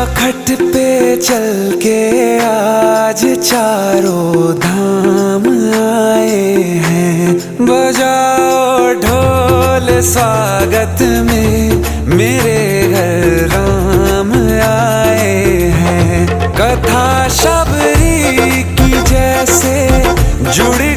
चौखट पे चल के आज चारों धाम आए हैं। बजाओ ढोल स्वागत में मेरे घर राम आए हैं। कथा शबरी की जैसे जुड़ी